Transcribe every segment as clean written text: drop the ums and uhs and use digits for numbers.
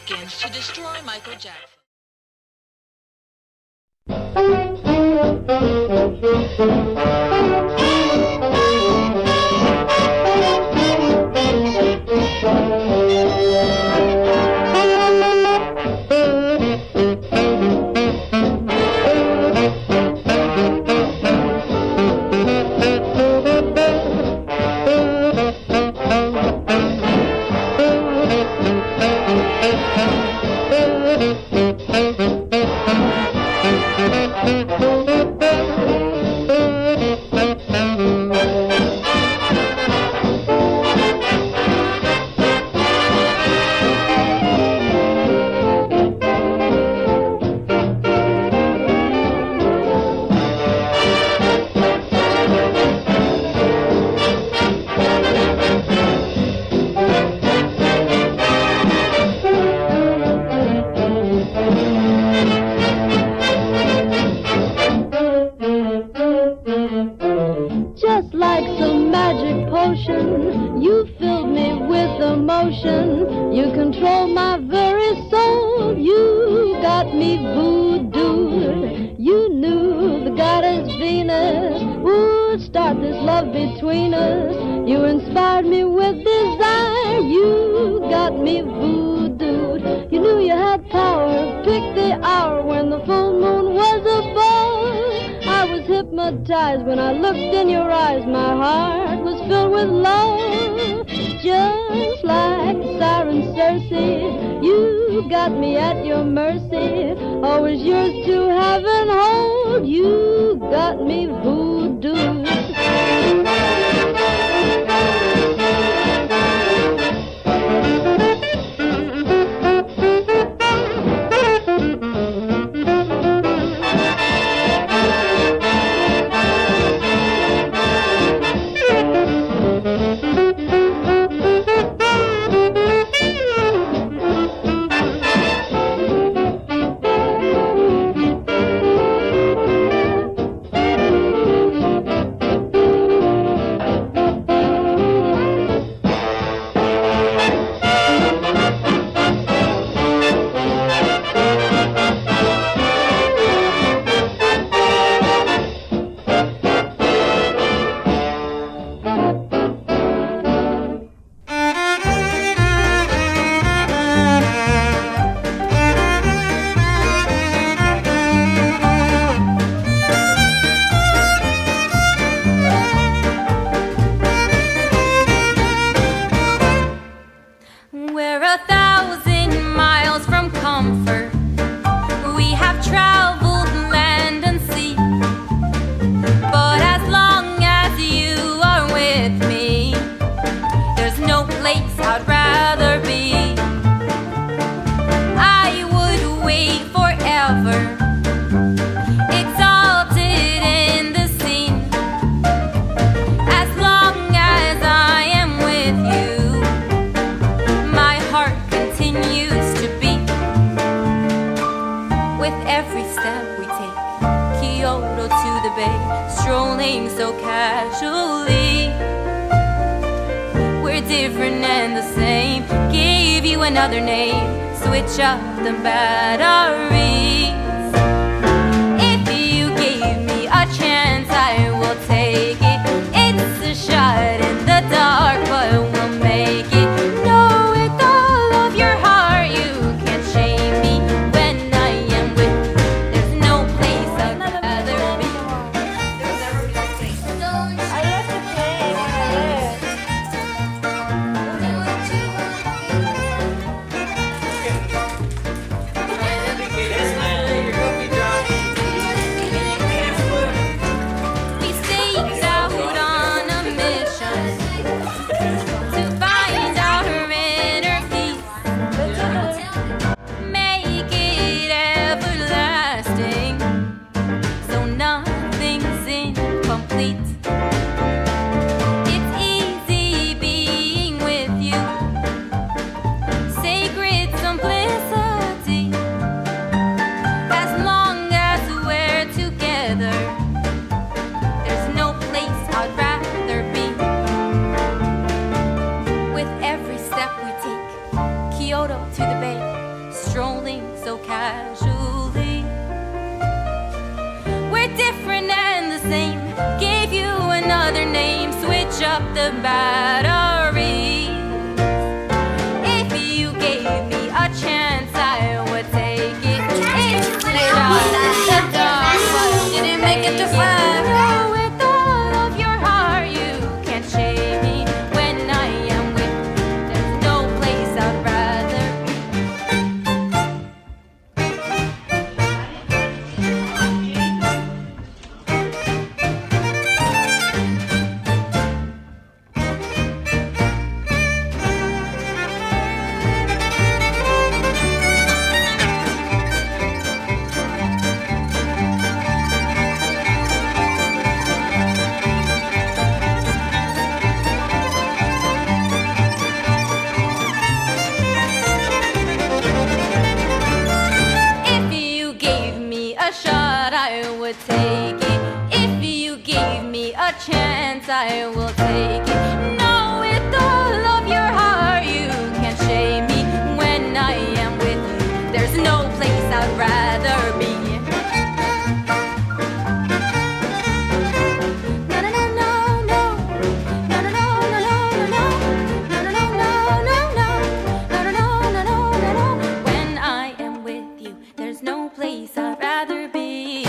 begins to destroy Michael Jackson. You filled me with emotion. You control my very soul. You got me voodoo'd. You knew the goddess Venus would start this love between us. You inspired me with desire. You got me voodoo'd. You knew you had power. Pick the hour when the full moon was above. I was hypnotized when I looked in your eyes. My heart was filled with love, just like the siren Circe. You got me at your mercy, always yours to have and hold. You got me voodoo. Another name, switch up the batteries. If you gave me a chance, I will take it. It's a shot in the dark, but we'll make it. Know with all of your heart, you can't shame me when I am with you. There's no place I'd rather be. I have to play. Yes, ma'am. batteries. If you gave me a chance, I would take it. It's the shot at the dark, but didn't make it to five. With all of your heart, you can't shame me. When I am with you, there's no place I'd rather be. If you gave me a shot, I would take it. If you gave me a chance, I will take it. No, with all of your heart, you can't shame me. When I am with you, there's no place I'd rather be. No, no, no, no, no. No, no, no, no, no, no. No, no, no, no, no, no. No, no, no, no, no, no. When I am with you, there's no place I'd rather be.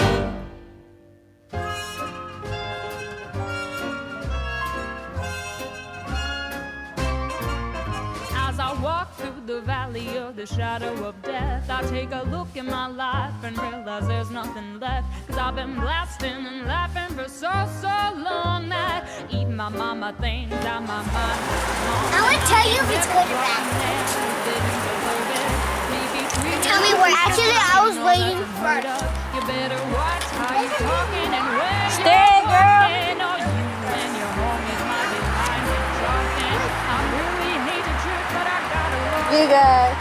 As I walk through the valley of the shadow of death, I take a look at my life and realize there's nothing left. Cause I've been blasting and laughing for so long that even my mama thinks that my mind is wrong. I want to tell you if it's good or bad. Tell me where. Actually, I was waiting for. You better watch how you talking and where Stay, girl. you and your home is my behind and talking. I really hate the truth, but I gotta love You guys.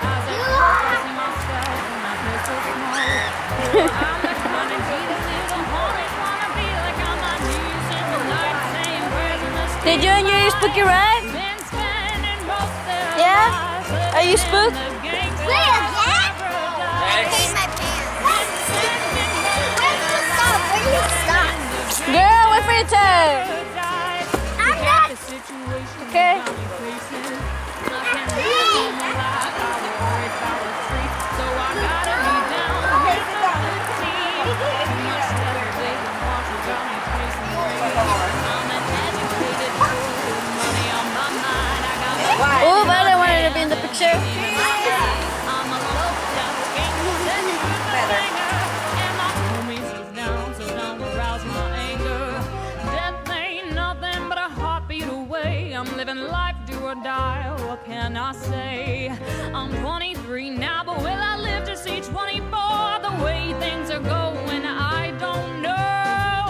Did you enjoy your spooky ride? Yeah? Are you spooked? Wait again? I hate my pants. Where do you stop? Where do you stop? Girl, wait for your turn. I'm not. Okay. Oh, but I wanted to be in the picture. I'm living life, do or die, what can I say? I'm 23 now, but will I live to see 24? The way things are going, I don't know.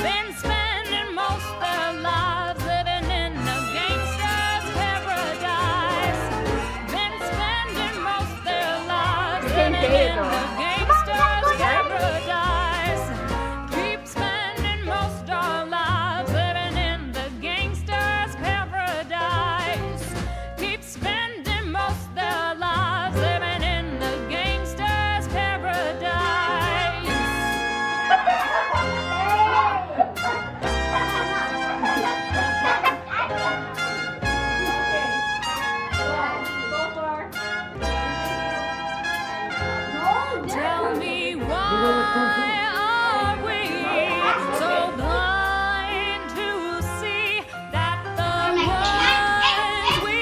Been spending most their lives living in a gangster's paradise. Been spending most their lives living in a gangster's paradise. Keep spending most our lives living in the gangster's paradise. Keep spending most their lives living in the gangster's paradise. Tell me why are we so blind to see that the ones we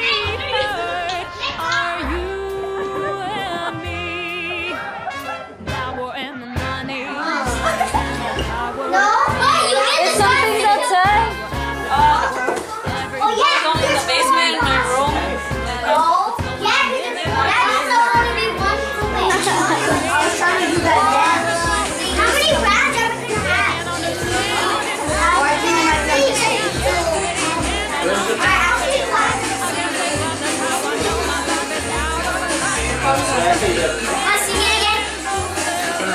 hurt are you and me? Power and the money. Is something outside? Oh, yeah. Going in the basement in my room. Oh, yeah, because that's only one room. I was trying to do that dance. How many rounds are we going to have? Oh, I think I might have to I'll sing it again.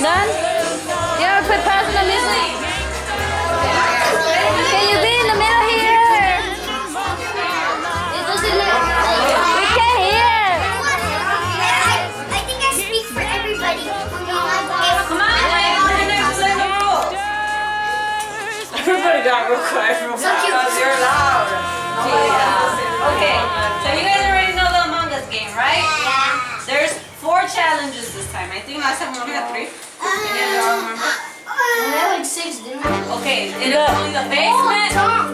Done? You ever put pause on the music? Can you be in the middle here? It doesn't look We can't hear. I think I speak for everybody. Come on, Everybody got real quiet real fast. You're loud. Okay, so you guys already know the Among Us game, right? Yeah. There's 4 challenges this time. I think last time we only had 3. And y'all remember? We had like 6, didn't we? Okay, it is only the basement. I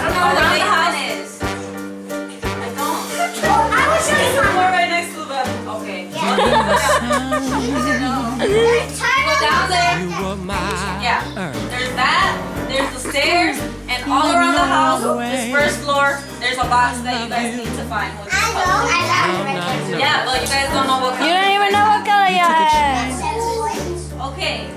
don't know where the house is. I don't. Oh, I was It's showing more right next to the bathroom. Okay. Go down there. Yeah. There's that. There's the stairs. And all around the house, this first floor, there's a box that you guys need to find. I know. I got it. Yeah, but you guys don't know what color. You don't even know what color you have. Okay.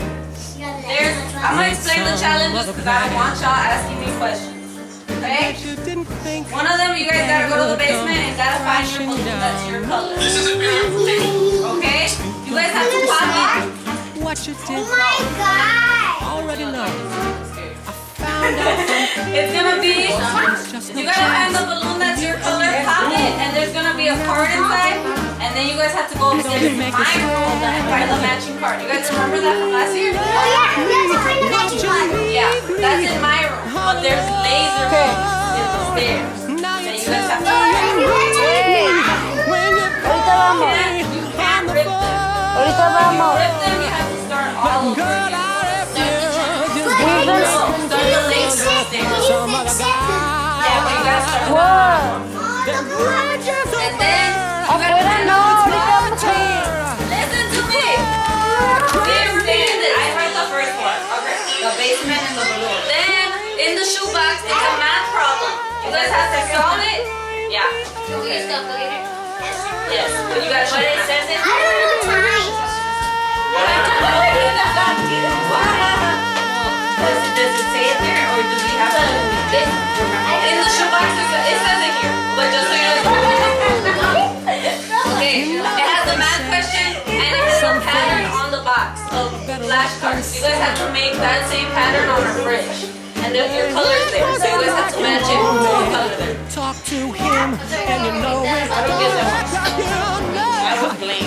I'm gonna explain the challenges because I don't want y'all asking me questions. Okay? One of them, you guys gotta go to the basement and gotta find your balloon that's your color. Okay? You guys have to pop it. Oh my god. Already know. It's gonna be, you gotta find the balloon that's your color, pop it, and there's gonna be a card inside, and then you guys have to go upstairs to my room and find the matching card. You guys remember that from last year? Oh yeah, we have to find the matching one. Yeah, that's in my room, but there's laser beams in the stairs. And you guys have to Ahorita vamos. you can't rip them. Ahorita If you vamos. rip them, you have to start all over again. Start the laser stairs. Yeah, but you gotta start and then you gotta find the listen to me. I heard the first one. Okay. The basement and the balloon. Then in the shoebox, it's a math problem. You guys have to solve it. Yeah. Yes. But you gotta show it. Says it. I don't know the time. Does it say it there, or do we have to? In the shoebox, it says it here. But just so you know. Okay. It has the math question and it has a pattern on the box of flashcards. You guys have to make that same pattern on our fridge. And then your color's there, so you guys have to match it to the color there. Talk to him, and you know it. I don't get that one. I was blank.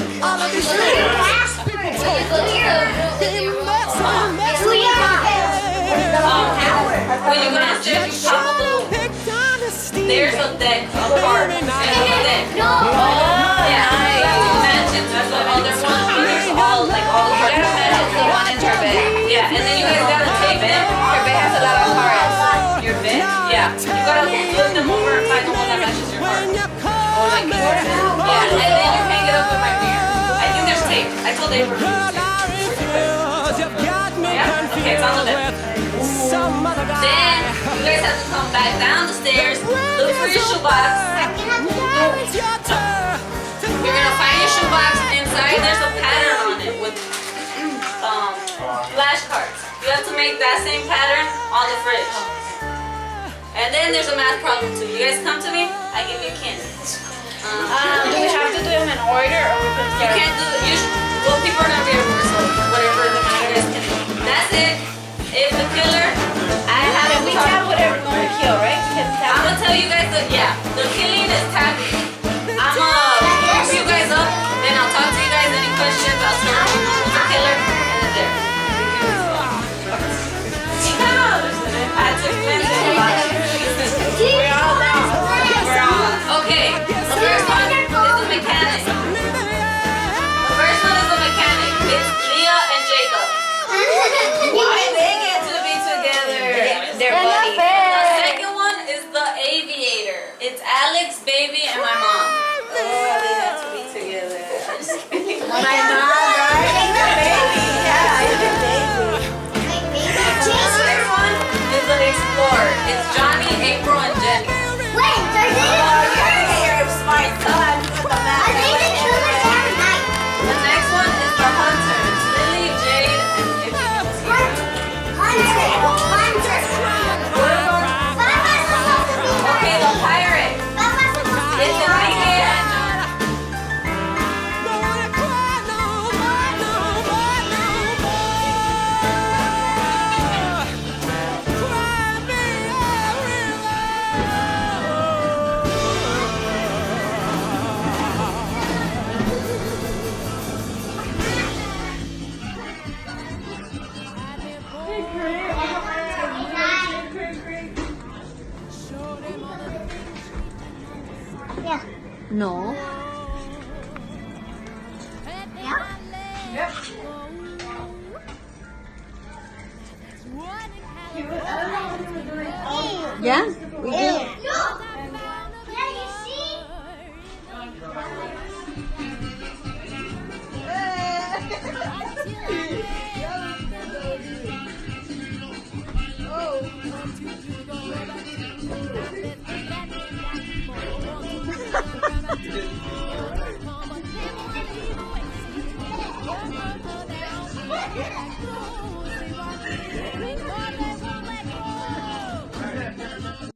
When you go downstairs, you pop a balloon. There's a deck of cards. And a deck. Yeah, you have to match it to the other one. There's all the cards. The one in your bed. Yeah, and then you guys gotta tape it. Your bed has a lot of cards. Your bed? Yeah. You gotta flip them over and find the one that matches your card. Oh, like this. Yeah, and then you hang it up in my mirror. I think there's tape. I told April to use tape. Yeah? Okay, it's on the bed. Then you guys have to come back down the stairs, look for your shoebox. You're gonna find your shoebox. Inside there's a pattern on it with flashcards. You have to make that same pattern on the fridge. And then there's a math problem too. You guys come to me, I give you candy. Do we have to do them in order, or we can You can't do it. Well, people are gonna be everywhere, so whatever you guys can do. That's it. If the killer, I have a we card. tap whatever we want to kill, right? I'm gonna tell you guys that, yeah, the killing is tapping. I'm gonna warm you guys up, then I'll talk to you guys. Any questions, I'll start with the killer, and then there. You kind of understood it. I had to explain it a lot. We're all down. We're all. Okay, the first one is the mechanic. The first one is the mechanic. It's Leah and Jacob. Why they get to be together? They're buddies. The second one is the aviator. It's Alex, baby, and my mom. Oh, they have to be together. I'm just kidding. My mom, right? Baby. Yeah, it's a baby. The third one is the explorer. It's Johnny, April, and Jenny. Wait, there's You're a smart son. I think the killer's have a knife. The next one is the hunter. It's Lily, Jade, and Vicky. Hunter. Okay, the pirate. It's Enrique. No. Yeah, we do. Yeah, you see?